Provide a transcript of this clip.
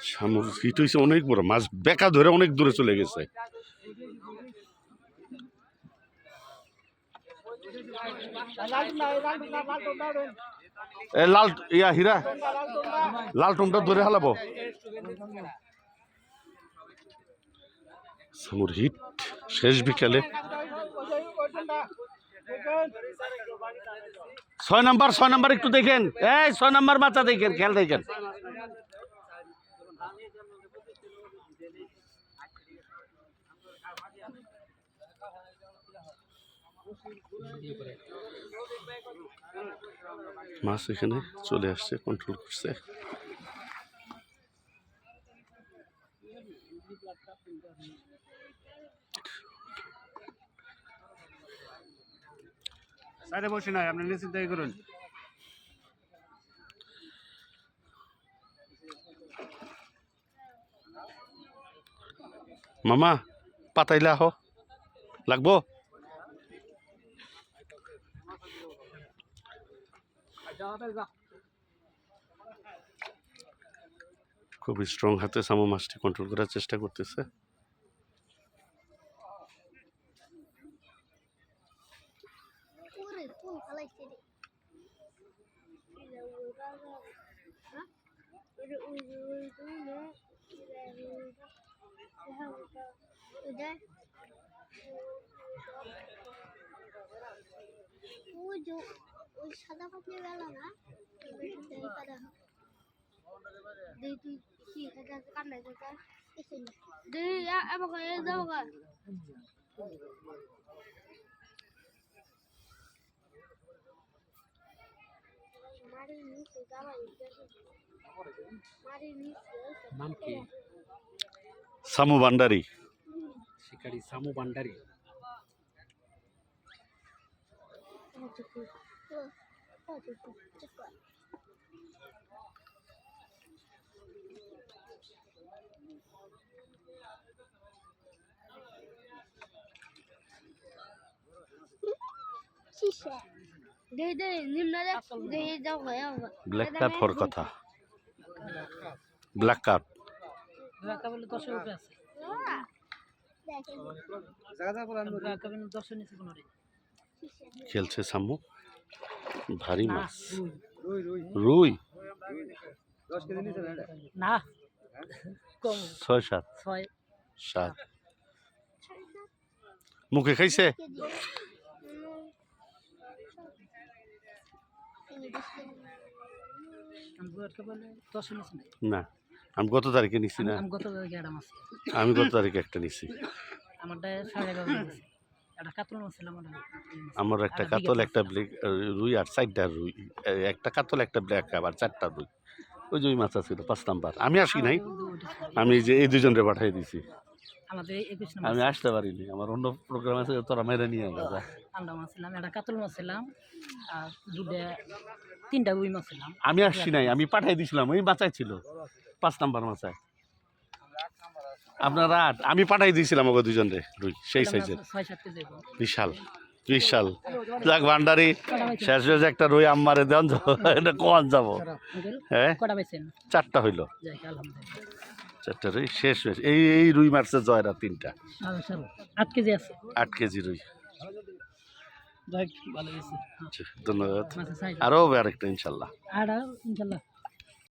শামুক হিট হয়েছে অনেক বড় মাছ, বেকা ধরে অনেক দূরে চলে গেছে। লাল ইয়া হীরা লাল টুমটা ধরে হালাবো। শামুর হিট শেষ বিকালে। 6 নাম্বার একটু দেখেন, এই 6 নাম্বার মাথা দেখেন, খেয়াল দেখেন। মাছ এখানে চলে আসছে, কন্ট্রোল করছে। বসে নাই, আপনি নিশ্চিত করুন। মামা পাতাইলা হো লাগবো। খুবই স্ট্রং হাতে শামু মাছটি কন্ট্রোল করার চেষ্টা করতেছে। সাদা পাখি বেলা না নাম কি? শামু ভান্ডারী, শিকারি শামু ভান্ডারী। ব্ল্যাক কাপ হর কথা, ব্ল্যাক কাপ খেলছে শামু। ভারী মাছ, রুই না 6-7 মুখে খাইছে। না আমি গত তারিখে নিছি না, আমি গত তারিখে একটা নিছি। আমার একটা কাতল, একটা রুই আর 4টা রুই, একটা কাতল, একটা ব্ল্যাক কাপ আর 4টা রুই। ওই যে ওই মাছ ছিল 5 নাম্বার। আমি আসি নাই, আমি যে এই দুজনরে পাঠিয়ে দিছি। আমি আসতে পারিনি, আমার অন্য প্রোগ্রাম আছে, তোরা মেরে নিয়ে গেছে। আমি আসছি নাই, আমি পাঠিয়ে দিছিলাম, ওই মাছাই ছিল 5 নাম্বার মাছায়। আপনারা 8, আমি পাঠাই দিয়েছিলাম ওকে দুজনরে রুই, সেই সাইজের বিশাল বিশাল। যাক ভান্ডারি শেষ হয়েছে, একটা রুই আমারে দেন, এটা কোন যাবো। হ্যাঁ 4টা হইল, 4টা রুই শেষ হয়েছে। এই রুই মারছে জয়রা 3টা, 8 কেজি রুই। ধন্যবাদ, আরো আরেকটা ইনশাল্লাহ।